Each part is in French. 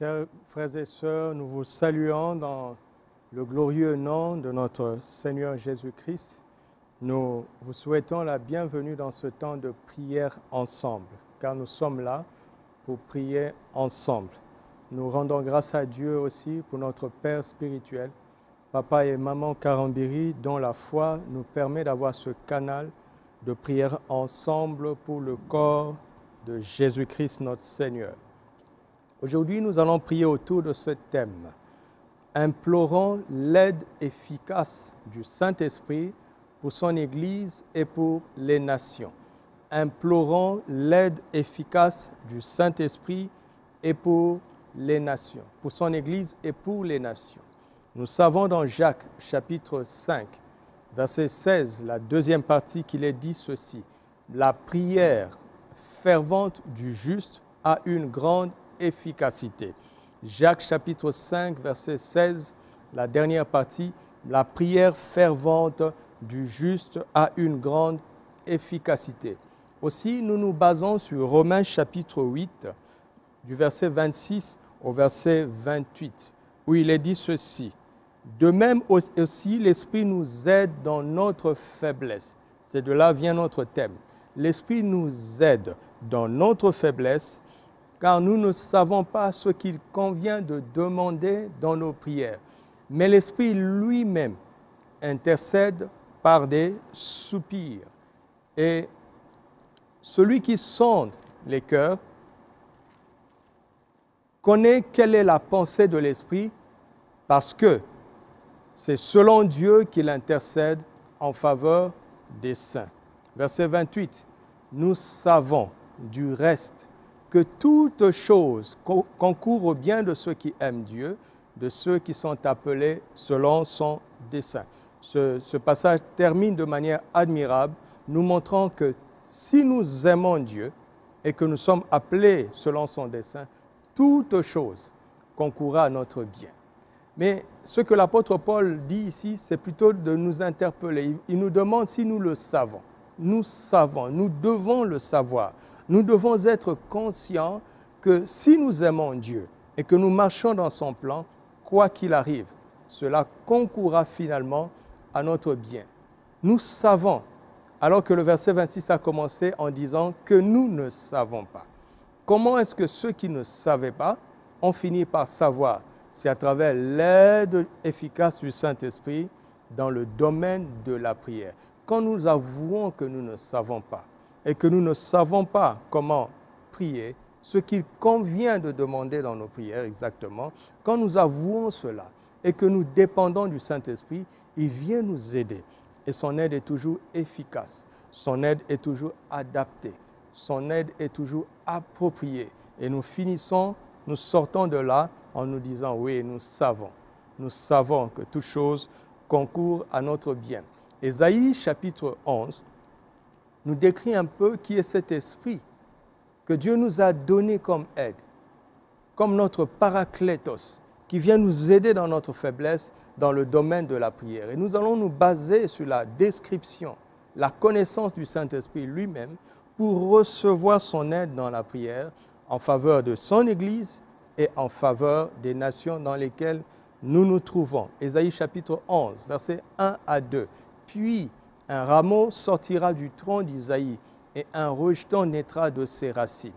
Chers frères et sœurs, nous vous saluons dans le glorieux nom de notre Seigneur Jésus-Christ. Nous vous souhaitons la bienvenue dans ce temps de prière ensemble, car nous sommes là pour prier ensemble. Nous rendons grâce à Dieu aussi pour notre Père spirituel, Papa et Maman Karambiri, dont la foi nous permet d'avoir ce canal de prière ensemble pour le corps de Jésus-Christ notre Seigneur. Aujourd'hui, nous allons prier autour de ce thème, implorant l'aide efficace du Saint-Esprit pour son Église et pour les nations. Implorant l'aide efficace du Saint-Esprit et pour les nations, pour son Église et pour les nations. Nous savons dans Jacques, chapitre 5, verset 16, la deuxième partie, qu'il est dit ceci. La prière fervente du juste a une grande efficacité. Jacques chapitre 5, verset 16, la dernière partie, la prière fervente du juste a une grande efficacité. Aussi, nous nous basons sur Romains chapitre 8, du verset 26 au verset 28, où il est dit ceci. De même aussi, l'Esprit nous aide dans notre faiblesse. C'est de là vient notre thème. L'Esprit nous aide dans notre faiblesse, car nous ne savons pas ce qu'il convient de demander dans nos prières. Mais l'Esprit lui-même intercède par des soupirs. Et celui qui sonde les cœurs connaît quelle est la pensée de l'Esprit, parce que c'est selon Dieu qu'il intercède en faveur des saints. Verset 28. Nous savons du reste que toute chose concourt au bien de ceux qui aiment Dieu, de ceux qui sont appelés selon son dessein. Ce passage termine de manière admirable, nous montrant que si nous aimons Dieu et que nous sommes appelés selon son dessein, toute chose concourra à notre bien. Mais ce que l'apôtre Paul dit ici, c'est plutôt de nous interpeller. Il nous demande si nous le savons. Nous savons, nous devons le savoir. Nous devons être conscients que si nous aimons Dieu et que nous marchons dans son plan, quoi qu'il arrive, cela concourra finalement à notre bien. Nous savons, alors que le verset 26 a commencé en disant que nous ne savons pas. Comment est-ce que ceux qui ne savaient pas ont fini par savoir? C'est à travers l'aide efficace du Saint-Esprit dans le domaine de la prière. Quand nous avouons que nous ne savons pas et que nous ne savons pas comment prier, ce qu'il convient de demander dans nos prières exactement, quand nous avouons cela et que nous dépendons du Saint-Esprit, il vient nous aider. Et son aide est toujours efficace, son aide est toujours adaptée, son aide est toujours appropriée. Et nous sortons de là en nous disant, oui, nous savons que toute chose concourt à notre bien. Ésaïe chapitre 11 nous décrit un peu qui est cet esprit que Dieu nous a donné comme aide, comme notre paraclétos, qui vient nous aider dans notre faiblesse dans le domaine de la prière. Et nous allons nous baser sur la description, la connaissance du Saint-Esprit lui-même pour recevoir son aide dans la prière en faveur de son Église et en faveur des nations dans lesquelles nous nous trouvons. Ésaïe chapitre 11, versets 1 à 2. Puis un rameau sortira du tronc d'Isaïe et un rejeton naîtra de ses racines.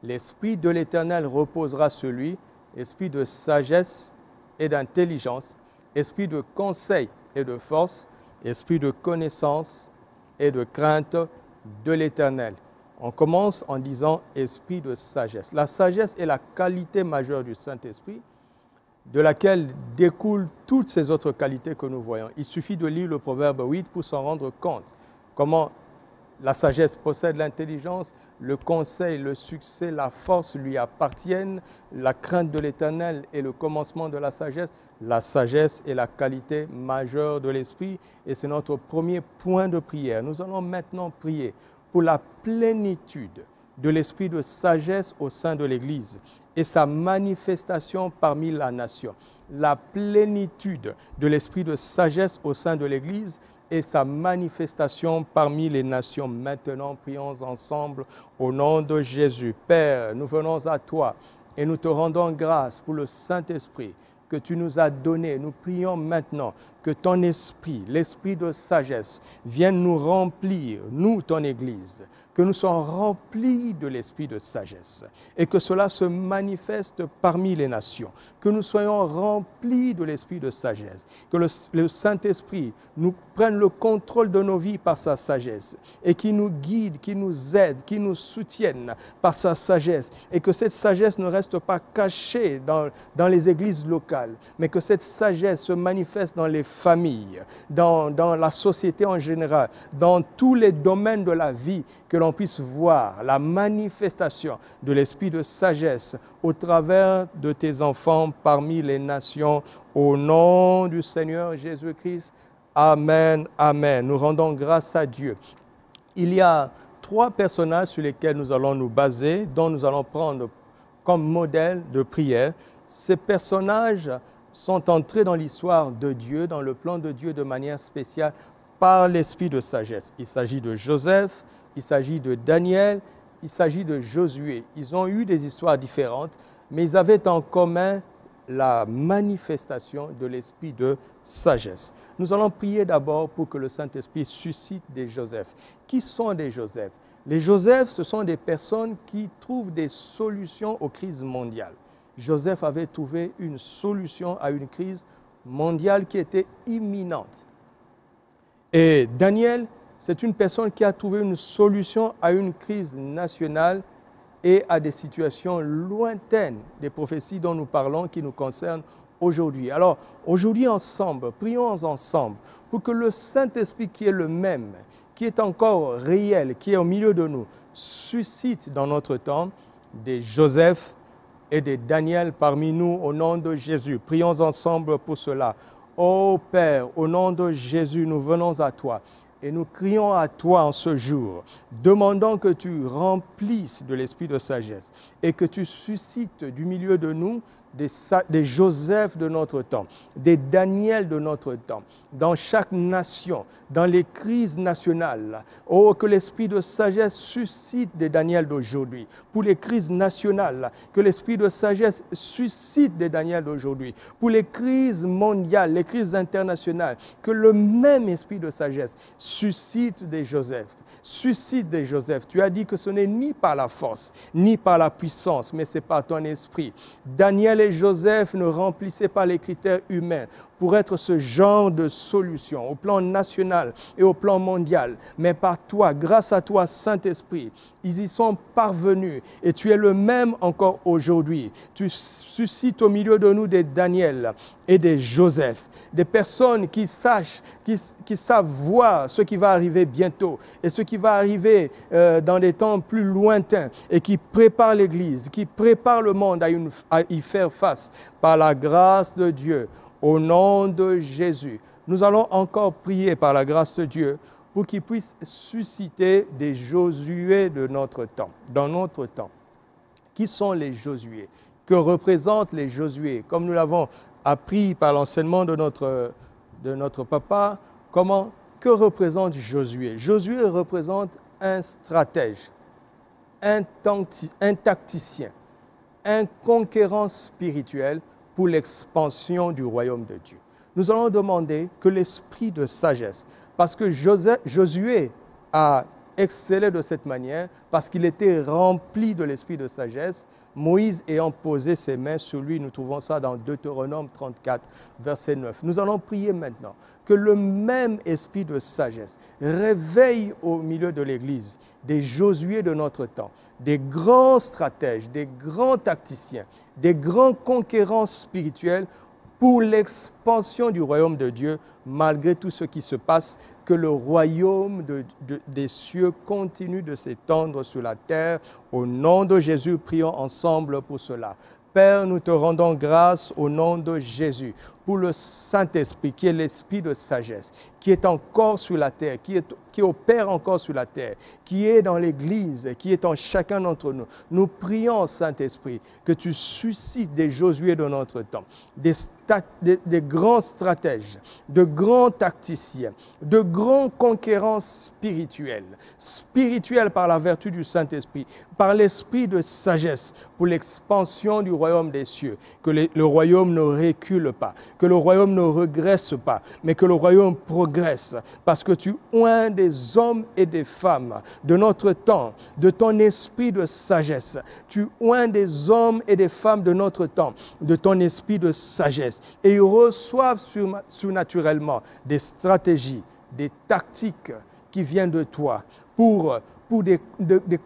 L'Esprit de l'Éternel reposera sur lui, esprit de sagesse et d'intelligence, esprit de conseil et de force, esprit de connaissance et de crainte de l'Éternel. On commence en disant « esprit de sagesse ». La sagesse est la qualité majeure du Saint-Esprit, de laquelle découlent toutes ces autres qualités que nous voyons. Il suffit de lire le Proverbe 8 pour s'en rendre compte. Comment la sagesse possède l'intelligence, le conseil, le succès, la force lui appartiennent, la crainte de l'Éternel est le commencement de la sagesse. La sagesse est la qualité majeure de l'Esprit et c'est notre premier point de prière. Nous allons maintenant prier pour la plénitude de l'esprit de sagesse au sein de l'Église et sa manifestation parmi la nation. La plénitude de l'esprit de sagesse au sein de l'Église et sa manifestation parmi les nations. Maintenant, prions ensemble au nom de Jésus. Père, nous venons à toi Et nous te rendons grâce pour le Saint-Esprit que tu nous as donné. Nous prions maintenant que ton esprit, l'esprit de sagesse, vienne nous remplir, nous, ton Église, que nous soyons remplis de l'esprit de sagesse et que cela se manifeste parmi les nations, que nous soyons remplis de l'esprit de sagesse, que le Saint-Esprit nous prenne le contrôle de nos vies par sa sagesse et qui nous guide, qui nous aide, qui nous soutienne par sa sagesse et que cette sagesse ne reste pas cachée dans les églises locales, mais que cette sagesse se manifeste dans les familles, dans la société en général, dans tous les domaines de la vie, que l'on puisse voir la manifestation de l'esprit de sagesse au travers de tes enfants parmi les nations, au nom du Seigneur Jésus-Christ. Amen, amen. Nous rendons grâce à Dieu. Il y a 3 personnages sur lesquels nous allons nous baser, dont nous allons prendre comme modèle de prière. Ces personnages sont entrés dans l'histoire de Dieu, dans le plan de Dieu de manière spéciale par l'esprit de sagesse. Il s'agit de Joseph, il s'agit de Daniel, il s'agit de Josué. Ils ont eu des histoires différentes, mais ils avaient en commun la manifestation de l'esprit de sagesse. Nous allons prier d'abord pour que le Saint-Esprit suscite des Joseph. Qui sont des Joseph? Les Joseph, ce sont des personnes qui trouvent des solutions aux crises mondiales. Joseph avait trouvé une solution à une crise mondiale qui était imminente. Et Daniel, c'est une personne qui a trouvé une solution à une crise nationale et à des situations lointaines des prophéties dont nous parlons qui nous concernent aujourd'hui. Alors, aujourd'hui ensemble, prions ensemble pour que le Saint-Esprit qui est le même, qui est encore réel, qui est au milieu de nous, suscite dans notre temps des Joseph et des Daniel parmi nous au nom de Jésus. Prions ensemble pour cela. Ô Père, au nom de Jésus, nous venons à toi. Et nous crions à toi en ce jour, demandant que tu remplisses de l'esprit de sagesse et que tu suscites du milieu de nous des Joseph de notre temps, des Daniel de notre temps, dans chaque nation, dans les crises nationales. Oh, que l'esprit de sagesse suscite des Daniel d'aujourd'hui. Pour les crises nationales, que l'esprit de sagesse suscite des Daniel d'aujourd'hui. Pour les crises mondiales, les crises internationales, que le même esprit de sagesse suscite des Joseph. Suscite des Joseph. Tu as dit que ce n'est ni par la force, ni par la puissance, mais c'est par ton esprit. Daniel et Joseph ne remplissaient pas les critères humains pour être ce genre de solution au plan national et au plan mondial. Mais par toi, grâce à toi, Saint-Esprit, ils y sont parvenus et tu es le même encore aujourd'hui. Tu suscites au milieu de nous des Daniel et des Joseph, des personnes qui savent voir ce qui va arriver bientôt et ce qui va arriver dans des temps plus lointains et qui préparent l'Église, qui préparent le monde à y faire face par la grâce de Dieu. Au nom de Jésus, nous allons encore prier par la grâce de Dieu pour qu'il puisse susciter des Josué de notre temps, dans notre temps. Qui sont les Josué? Que représentent les Josué? Comme nous l'avons appris par l'enseignement de notre papa, que représente Josué? Josué représente un stratège, un tacticien, un conquérant spirituel pour l'expansion du royaume de Dieu. Nous allons demander que l'esprit de sagesse, parce que Josué a excellé de cette manière, parce qu'il était rempli de l'esprit de sagesse, Moïse ayant posé ses mains sur lui, nous trouvons ça dans Deutéronome 34, verset 9. Nous allons prier maintenant que le même esprit de sagesse réveille au milieu de l'Église des Josué de notre temps, des grands stratèges, des grands tacticiens, des grands conquérants spirituels pour l'expansion du royaume de Dieu, malgré tout ce qui se passe, que le royaume des cieux continue de s'étendre sur la terre. Au nom de Jésus, prions ensemble pour cela. Père, nous te rendons grâce au nom de Jésus pour le Saint-Esprit, qui est l'Esprit de sagesse, qui est encore sur la terre, qui opère encore sur la terre, qui est dans l'Église, qui est en chacun d'entre nous. Nous prions, Saint-Esprit, que tu suscites des Josué de notre temps, des grands stratèges, de grands tacticiens, de grands conquérants spirituels par la vertu du Saint-Esprit, par l'esprit de sagesse pour l'expansion du royaume des cieux, que le royaume ne recule pas, que le royaume ne regresse pas, mais que le royaume progresse, parce que tu oins des hommes et des femmes de notre temps, de ton esprit de sagesse. Tu oins des hommes et des femmes de notre temps, de ton esprit de sagesse, et ils reçoivent surnaturellement des stratégies, des tactiques qui viennent de toi pour des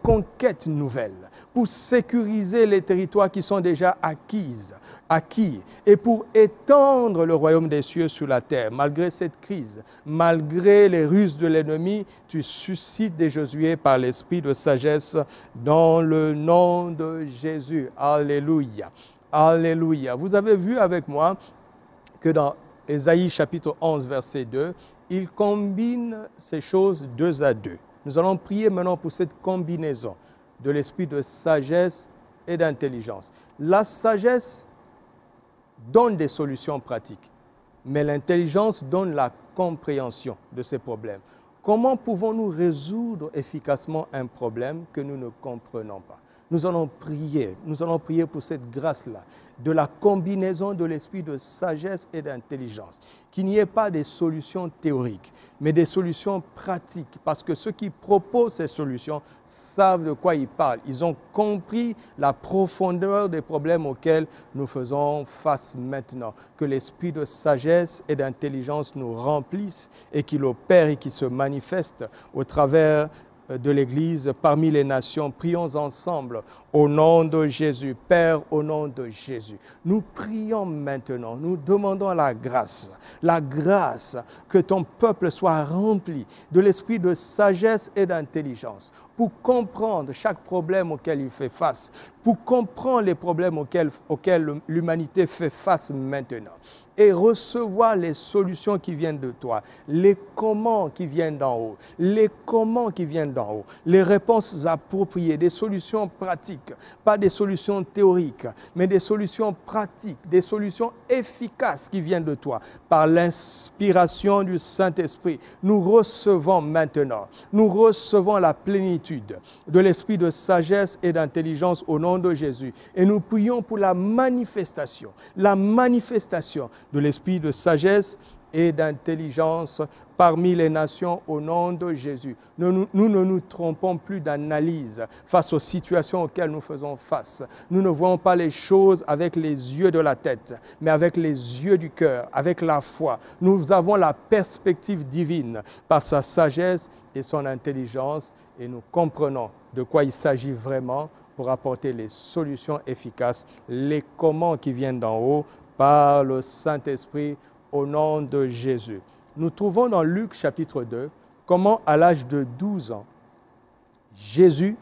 conquêtes nouvelles, pour sécuriser les territoires qui sont déjà acquis, et pour étendre le royaume des cieux sur la terre. Malgré cette crise, malgré les ruses de l'ennemi, tu suscites des Josué par l'esprit de sagesse dans le nom de Jésus. Alléluia. Alléluia. Vous avez vu avec moi que dans Ésaïe chapitre 11, verset 2, il combine ces choses deux à deux. Nous allons prier maintenant pour cette combinaison de l'esprit de sagesse et d'intelligence. La sagesse donne des solutions pratiques, mais l'intelligence donne la compréhension de ces problèmes. Comment pouvons-nous résoudre efficacement un problème que nous ne comprenons pas? Nous allons prier pour cette grâce-là, de la combinaison de l'esprit de sagesse et d'intelligence. Qu'il n'y ait pas des solutions théoriques, mais des solutions pratiques, parce que ceux qui proposent ces solutions savent de quoi ils parlent. Ils ont compris la profondeur des problèmes auxquels nous faisons face maintenant. Que l'esprit de sagesse et d'intelligence nous remplisse et qu'il opère et qu'il se manifeste au travers de l'Église parmi les nations. Prions ensemble au nom de Jésus. Père, au nom de Jésus. Nous prions maintenant, nous demandons la grâce que ton peuple soit rempli de l'esprit de sagesse et d'intelligence pour comprendre chaque problème auquel il fait face, pour comprendre les problèmes auxquels l'humanité fait face maintenant et recevoir les solutions qui viennent de toi, les comment qui viennent d'en haut, les réponses appropriées, des solutions pratiques, pas des solutions théoriques, mais des solutions pratiques, des solutions efficaces qui viennent de toi. Par l'inspiration du Saint-Esprit, nous recevons maintenant, nous recevons la plénitude de l'esprit de sagesse et d'intelligence au nom de Jésus. Et nous prions pour la manifestation de l'esprit de sagesse et d'intelligence parmi les nations au nom de Jésus. Nous ne nous trompons plus d'analyse face aux situations auxquelles nous faisons face. Nous ne voyons pas les choses avec les yeux de la tête, mais avec les yeux du cœur, avec la foi. Nous avons la perspective divine par sa sagesse et son intelligence et nous comprenons de quoi il s'agit vraiment pour apporter les solutions efficaces, les comment qui viennent d'en haut par le Saint-Esprit au nom de Jésus. Nous trouvons dans Luc chapitre 2 comment à l'âge de 12 ans, Jésus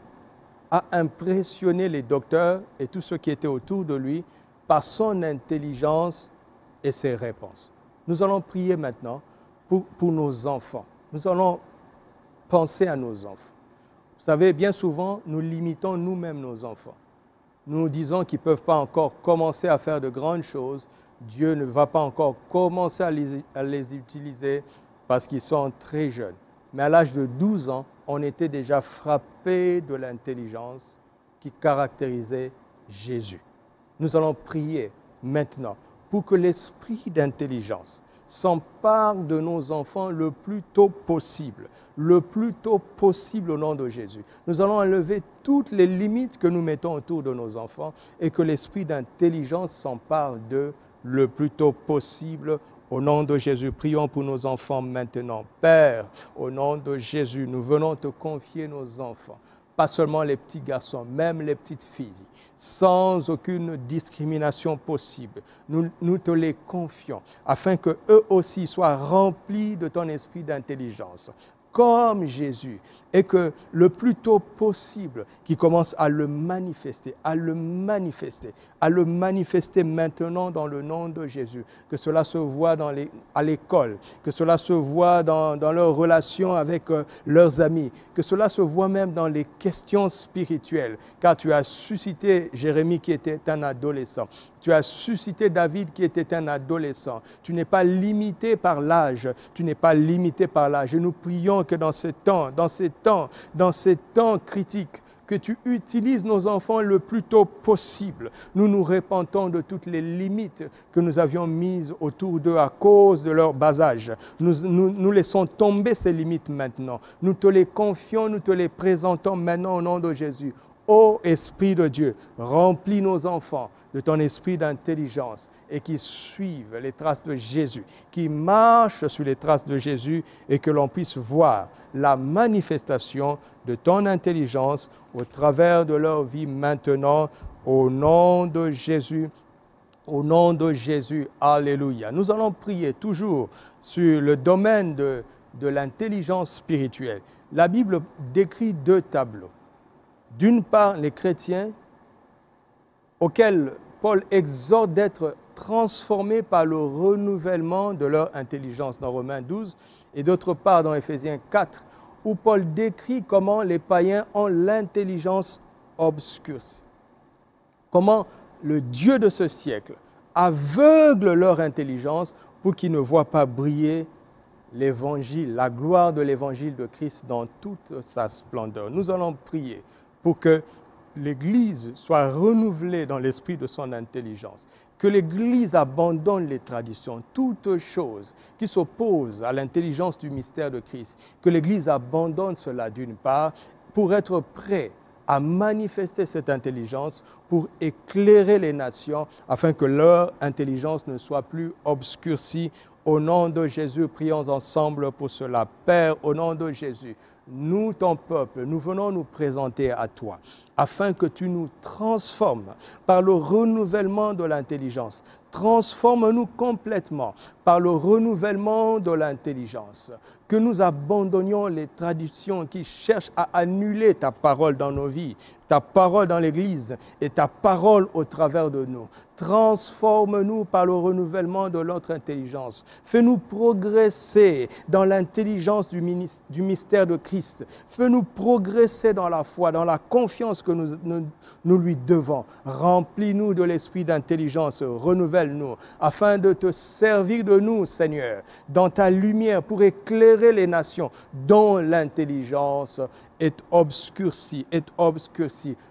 a impressionné les docteurs et tous ceux qui étaient autour de lui par son intelligence et ses réponses. Nous allons prier maintenant pour nos enfants. Nous allons penser à nos enfants. Vous savez, bien souvent, nous limitons nous-mêmes nos enfants. Nous disons qu'ils ne peuvent pas encore commencer à faire de grandes choses. Dieu ne va pas encore commencer à les utiliser parce qu'ils sont très jeunes. Mais à l'âge de 12 ans, on était déjà frappé de l'intelligence qui caractérisait Jésus. Nous allons prier maintenant pour que l'esprit d'intelligence s'empare de nos enfants le plus tôt possible au nom de Jésus. Nous allons enlever toutes les limites que nous mettons autour de nos enfants et que l'esprit d'intelligence s'empare d'eux le plus tôt possible au nom de Jésus. Prions pour nos enfants maintenant. Père, au nom de Jésus, nous venons te confier nos enfants. Pas seulement les petits garçons, même les petites filles, sans aucune discrimination possible. Nous te les confions, afin qu'eux aussi soient remplis de ton esprit d'intelligence. comme Jésus, et que le plus tôt possible, qu'ils commencent à le manifester, à le manifester maintenant dans le nom de Jésus. Que cela se voit à l'école, que cela se voit dans leurs relations avec leurs amis, que cela se voit même dans les questions spirituelles, car tu as suscité Jérémie qui était un adolescent. Tu as suscité David qui était un adolescent. Tu n'es pas limité par l'âge. Tu n'es pas limité par l'âge. Et nous prions que dans ces temps critiques, que tu utilises nos enfants le plus tôt possible. Nous nous repentons de toutes les limites que nous avions mises autour d'eux à cause de leur bas âge. Nous laissons tomber ces limites maintenant. Nous te les confions, nous te les présentons maintenant au nom de Jésus. Ô Esprit de Dieu, remplis nos enfants de ton esprit d'intelligence et qui suivent les traces de Jésus, qui marchent sur les traces de Jésus et que l'on puisse voir la manifestation de ton intelligence au travers de leur vie maintenant, au nom de Jésus. Au nom de Jésus, alléluia. Nous allons prier toujours sur le domaine de l'intelligence spirituelle. La Bible décrit 2 tableaux. D'une part, les chrétiens auxquels Paul exhorte d'être transformés par le renouvellement de leur intelligence dans Romains 12, et d'autre part dans Éphésiens 4, où Paul décrit comment les païens ont l'intelligence obscurcie. Comment le Dieu de ce siècle aveugle leur intelligence pour qu'ils ne voient pas briller l'évangile, la gloire de l'évangile de Christ dans toute sa splendeur. Nous allons prier pour que l'Église soit renouvelée dans l'esprit de son intelligence, que l'Église abandonne les traditions, toutes choses qui s'opposent à l'intelligence du mystère de Christ, que l'Église abandonne cela d'une part pour être prêt à manifester cette intelligence pour éclairer les nations afin que leur intelligence ne soit plus obscurcie. Au nom de Jésus, prions ensemble pour cela. Père, au nom de Jésus, nous, ton peuple, nous venons nous présenter à toi afin que tu nous transformes par le renouvellement de l'intelligence. Transforme-nous complètement par le renouvellement de l'intelligence. Que nous abandonnions les traditions qui cherchent à annuler ta parole dans nos vies, ta parole dans l'Église et ta parole au travers de nous. Transforme-nous par le renouvellement de notre intelligence. Fais-nous progresser dans l'intelligence du mystère de Christ. Fais-nous progresser dans la foi, dans la confiance que nous lui devons. Remplis-nous de l'esprit d'intelligence, renouvelle-nous, afin de te servir de nous, Seigneur, dans ta lumière pour éclairer les nations dont l'intelligence est obscurcie,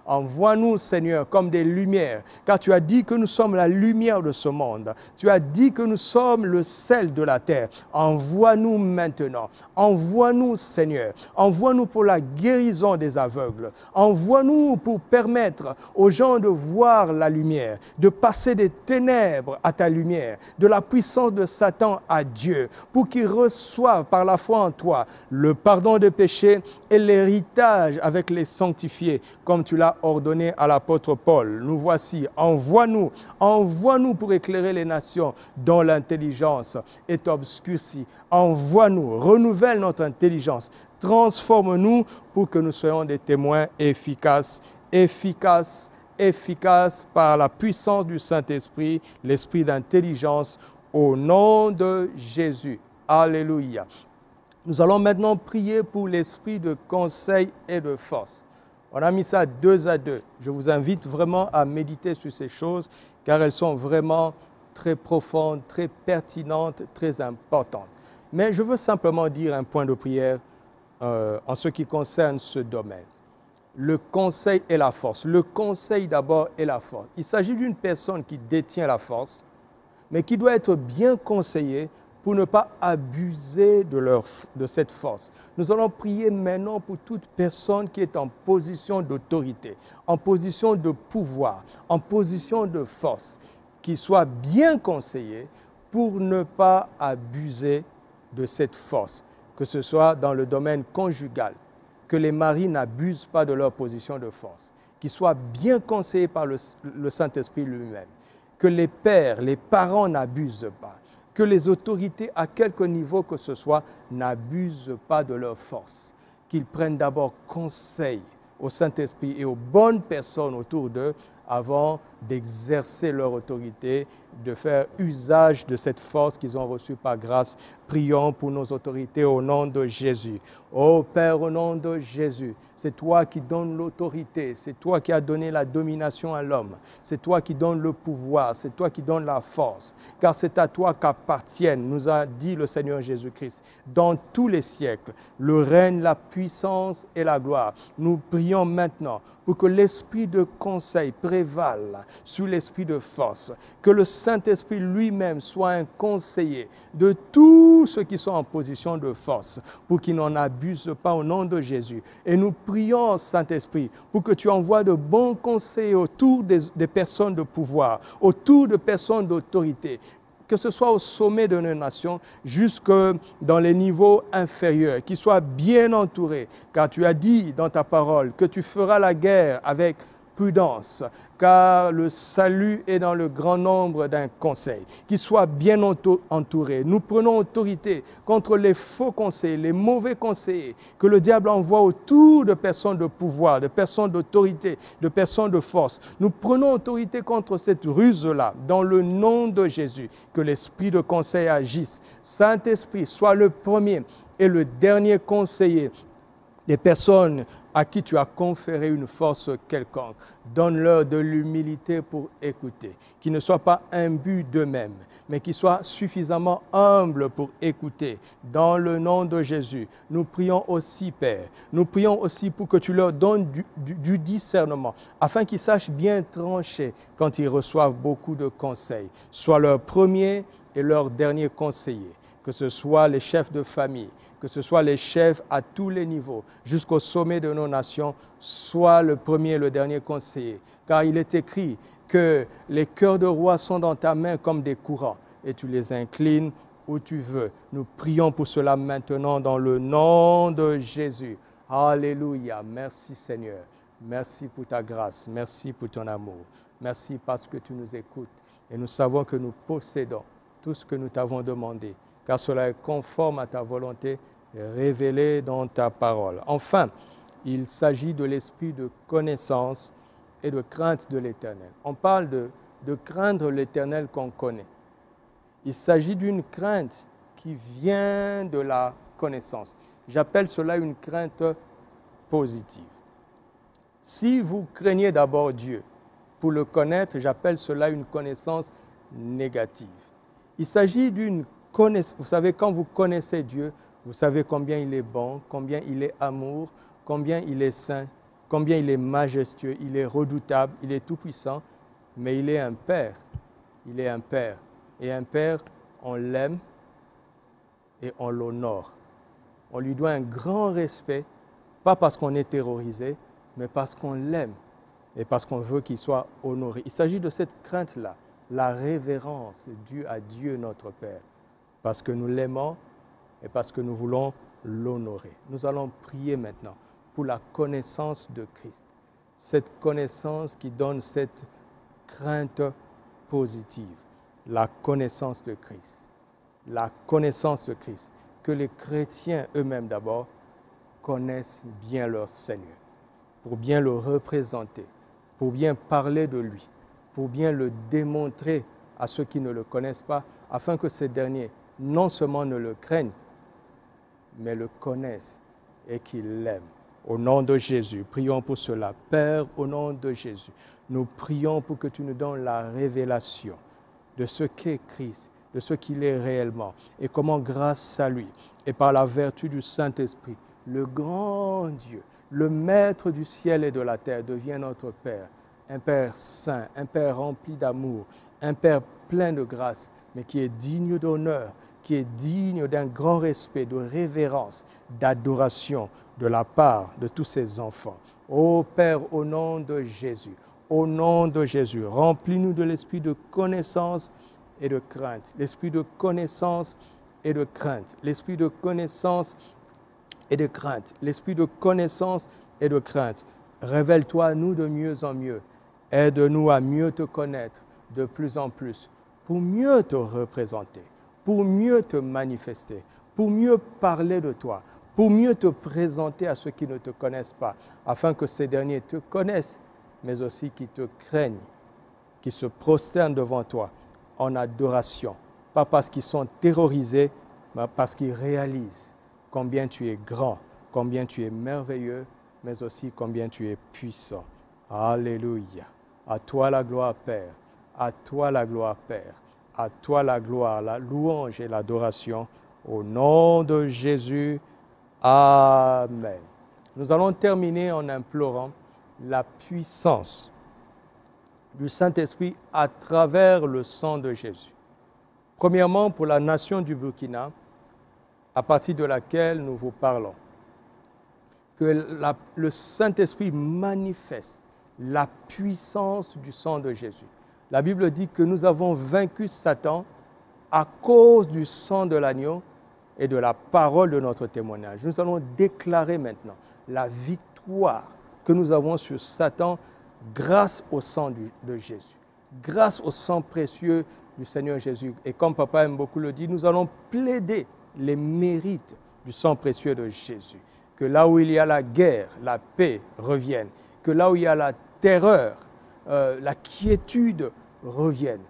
Envoie-nous, Seigneur, comme des lumières, car tu as dit que nous sommes la lumière de ce monde. Tu as dit que nous sommes le sel de la terre. Envoie-nous maintenant. Envoie-nous, Seigneur. Envoie-nous pour la guérison des aveugles. Envoie-nous pour permettre aux gens de voir la lumière, de passer des ténèbres à ta lumière, de la puissance de Satan à Dieu, pour qu'ils reçoivent par la foi en toi le pardon des péchés et l'héritage avec les sanctifiés, comme tu l'as ordonné à l'apôtre Paul. Nous voici, envoie-nous pour éclairer les nations dont l'intelligence est obscurcie. Envoie-nous, renouvelle notre intelligence, transforme-nous pour que nous soyons des témoins efficaces par la puissance du Saint-Esprit, l'esprit d'intelligence, au nom de Jésus. Alléluia. Nous allons maintenant prier pour l'esprit de conseil et de force. On a mis ça 2 à 2. Je vous invite vraiment à méditer sur ces choses car elles sont vraiment très profondes, très pertinentes, très importantes. Mais je veux simplement dire un point de prière en ce qui concerne ce domaine. Le conseil et la force. Le conseil d'abord et la force. Il s'agit d'une personne qui détient la force, mais qui doit être bien conseillée pour ne pas abuser de cette force. Nous allons prier maintenant pour toute personne qui est en position d'autorité, en position de pouvoir, en position de force, qui soit bien conseillée pour ne pas abuser de cette force, que ce soit dans le domaine conjugal, que les maris n'abusent pas de leur position de force, qu'ils soient bien conseillés par le Saint-Esprit lui-même, que les pères, les parents n'abusent pas, que les autorités, à quelque niveau que ce soit, n'abusent pas de leur force, qu'ils prennent d'abord conseil au Saint-Esprit et aux bonnes personnes autour d'eux avant d'exercer leur autorité, de faire usage de cette force qu'ils ont reçue par grâce. Prions pour nos autorités au nom de Jésus. Ô Père, au nom de Jésus, c'est toi qui donnes l'autorité, c'est toi qui as donné la domination à l'homme, c'est toi qui donnes le pouvoir, c'est toi qui donnes la force, car c'est à toi qu'appartiennent, nous a dit le Seigneur Jésus-Christ, dans tous les siècles, le règne, la puissance et la gloire. Nous prions maintenant pour que l'esprit de conseil prévale sur l'esprit de force, que le Saint-Esprit lui-même soit un conseiller de tous ceux qui sont en position de force, pour qu'ils n'en abusent pas au nom de Jésus. Et nous prions, Saint-Esprit, pour que tu envoies de bons conseils autour des personnes de pouvoir, autour de personnes d'autorité, que ce soit au sommet de nos nations, jusque dans les niveaux inférieurs, qu'ils soient bien entourés, car tu as dit dans ta parole que tu feras la guerre avec prudence, car le salut est dans le grand nombre d'un conseil. Qu'ils soient bien entourés. Nous prenons autorité contre les faux conseils, les mauvais conseillers que le diable envoie autour de personnes de pouvoir, de personnes d'autorité, de personnes de force. Nous prenons autorité contre cette ruse-là, dans le nom de Jésus, que l'esprit de conseil agisse. Saint-Esprit, sois le premier et le dernier conseiller des personnes à qui tu as conféré une force quelconque. Donne-leur de l'humilité pour écouter, qu'ils ne soient pas imbus d'eux-mêmes, mais qu'ils soient suffisamment humbles pour écouter. Dans le nom de Jésus, nous prions aussi, Père, nous prions aussi pour que tu leur donnes du discernement, afin qu'ils sachent bien trancher quand ils reçoivent beaucoup de conseils. Sois leur premier et leur dernier conseiller, que ce soit les chefs de famille, que ce soit les chefs à tous les niveaux, jusqu'au sommet de nos nations, sois le premier et le dernier conseiller. Car il est écrit que les cœurs de rois sont dans ta main comme des courants, et tu les inclines où tu veux. Nous prions pour cela maintenant dans le nom de Jésus. Alléluia. Merci Seigneur. Merci pour ta grâce. Merci pour ton amour. Merci parce que tu nous écoutes. Et nous savons que nous possédons tout ce que nous t'avons demandé, car cela est conforme à ta volonté révélée dans ta parole. Enfin, il s'agit de l'esprit de connaissance et de crainte de l'Éternel. On parle de craindre l'Éternel qu'on connaît. Il s'agit d'une crainte qui vient de la connaissance. J'appelle cela une crainte positive. Si vous craignez d'abord Dieu pour le connaître, j'appelle cela une connaissance négative. Il s'agit d'une connaissance. Vous savez, quand vous connaissez Dieu, vous savez combien il est bon, combien il est amour, combien il est saint, combien il est majestueux, il est redoutable, il est tout-puissant, mais il est un Père. Il est un Père. Et un Père, on l'aime et on l'honore. On lui doit un grand respect, pas parce qu'on est terrorisé, mais parce qu'on l'aime et parce qu'on veut qu'il soit honoré. Il s'agit de cette crainte-là, la révérence due à Dieu notre Père, parce que nous l'aimons et parce que nous voulons l'honorer. Nous allons prier maintenant pour la connaissance de Christ, cette connaissance qui donne cette crainte positive, la connaissance de Christ, la connaissance de Christ, que les chrétiens eux-mêmes d'abord connaissent bien leur Seigneur, pour bien le représenter, pour bien parler de lui, pour bien le démontrer à ceux qui ne le connaissent pas, afin que ces derniers non seulement ne le craignent, mais le connaissent et qu'ils l'aiment. Au nom de Jésus, prions pour cela. Père, au nom de Jésus, nous prions pour que tu nous donnes la révélation de ce qu'est Christ, de ce qu'il est réellement, et comment grâce à lui, et par la vertu du Saint-Esprit, le grand Dieu, le Maître du ciel et de la terre devient notre Père, un Père saint, un Père rempli d'amour, un Père plein de grâce, mais qui est digne d'honneur, qui est digne d'un grand respect, de révérence, d'adoration de la part de tous ses enfants. Ô Père, au nom de Jésus, remplis-nous de l'esprit de connaissance et de crainte, l'esprit de connaissance et de crainte, l'esprit de connaissance et de crainte, l'esprit de connaissance et de crainte. Révèle-toi à nous de mieux en mieux. Aide-nous à mieux te connaître de plus en plus, pour mieux te représenter. pour mieux te manifester, pour mieux parler de toi, pour mieux te présenter à ceux qui ne te connaissent pas, afin que ces derniers te connaissent, mais aussi qu'ils te craignent, qui se prosternent devant toi en adoration, pas parce qu'ils sont terrorisés, mais parce qu'ils réalisent combien tu es grand, combien tu es merveilleux, mais aussi combien tu es puissant. Alléluia. À toi la gloire, Père. À toi la gloire, Père. À toi la gloire, la louange et l'adoration. Au nom de Jésus. Amen. Nous allons terminer en implorant la puissance du Saint-Esprit à travers le sang de Jésus. Premièrement, pour la nation du Burkina, à partir de laquelle nous vous parlons, que le Saint-Esprit manifeste la puissance du sang de Jésus. La Bible dit que nous avons vaincu Satan à cause du sang de l'agneau et de la parole de notre témoignage. Nous allons déclarer maintenant la victoire que nous avons sur Satan grâce au sang de Jésus, grâce au sang précieux du Seigneur Jésus. Et comme Papa aime beaucoup le dire, nous allons plaider les mérites du sang précieux de Jésus. Que là où il y a la guerre, la paix revienne. Que là où il y a la terreur, la quiétude revienne.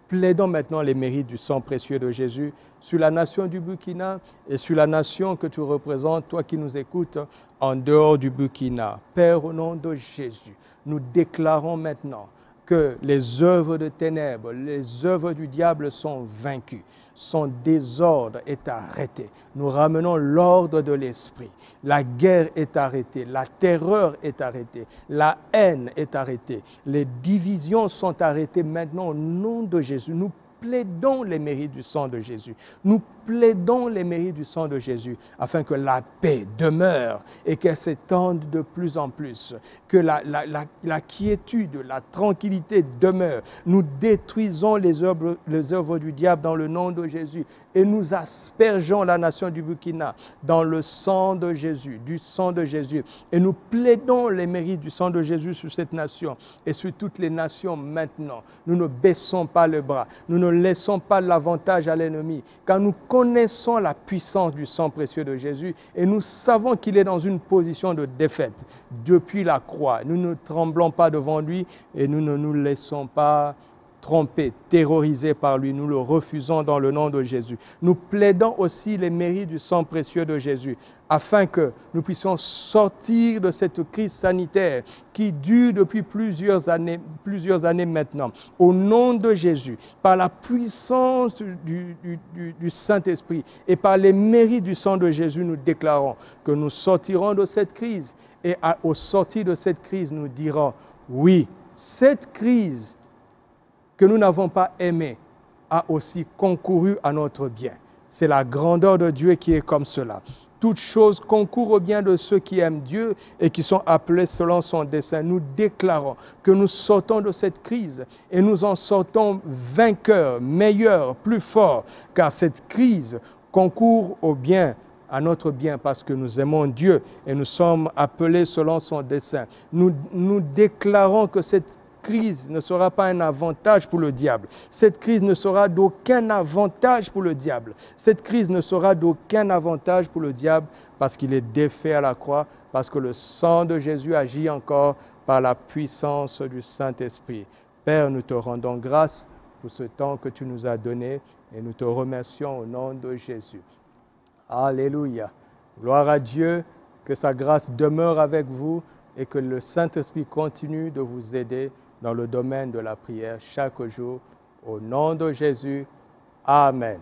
Plaidons maintenant les mérites du sang précieux de Jésus sur la nation du Burkina et sur la nation que tu représentes, toi qui nous écoutes, en dehors du Burkina. Père, au nom de Jésus, nous déclarons maintenant que les œuvres de ténèbres, les œuvres du diable sont vaincues. Son désordre est arrêté. Nous ramenons l'ordre de l'esprit. La guerre est arrêtée. La terreur est arrêtée. La haine est arrêtée. Les divisions sont arrêtées maintenant au nom de Jésus. Nous plaidons les mérites du sang de Jésus. Nous plaidons les mérites du sang de Jésus afin que la paix demeure et qu'elle s'étende de plus en plus, que la quiétude, la tranquillité demeure. Nous détruisons les œuvres du diable dans le nom de Jésus et nous aspergeons la nation du Burkina dans le sang de Jésus, du sang de Jésus. Et nous plaidons les mérites du sang de Jésus sur cette nation et sur toutes les nations maintenant. Nous ne baissons pas le bras. Nous ne laissons pas l'avantage à l'ennemi, car nous connaissons la puissance du sang précieux de Jésus et nous savons qu'il est dans une position de défaite depuis la croix. Nous ne tremblons pas devant lui et nous ne nous laissons pas tromper, terrorisés par lui. Nous le refusons dans le nom de Jésus. Nous plaidons aussi les mérites du sang précieux de Jésus afin que nous puissions sortir de cette crise sanitaire qui dure depuis plusieurs années maintenant. Au nom de Jésus, par la puissance du Saint-Esprit et par les mérites du sang de Jésus, nous déclarons que nous sortirons de cette crise et au sortir de cette crise, nous dirons oui, cette crise que nous n'avons pas aimé a aussi concouru à notre bien. C'est la grandeur de Dieu qui est comme cela. Toutes choses concourent au bien de ceux qui aiment Dieu et qui sont appelés selon son dessein. Nous déclarons que nous sortons de cette crise et nous en sortons vainqueurs, meilleurs, plus forts, car cette crise concourt au bien, à notre bien, parce que nous aimons Dieu et nous sommes appelés selon son dessein. Nous déclarons que cette crise ne sera pas un avantage pour le diable. Cette crise ne sera d'aucun avantage pour le diable. Cette crise ne sera d'aucun avantage pour le diable parce qu'il est défait à la croix, parce que le sang de Jésus agit encore par la puissance du Saint-Esprit. Père, nous te rendons grâce pour ce temps que tu nous as donné et nous te remercions au nom de Jésus. Alléluia. Gloire à Dieu, que sa grâce demeure avec vous et que le Saint-Esprit continue de vous aider dans le domaine de la prière chaque jour. Au nom de Jésus, Amen.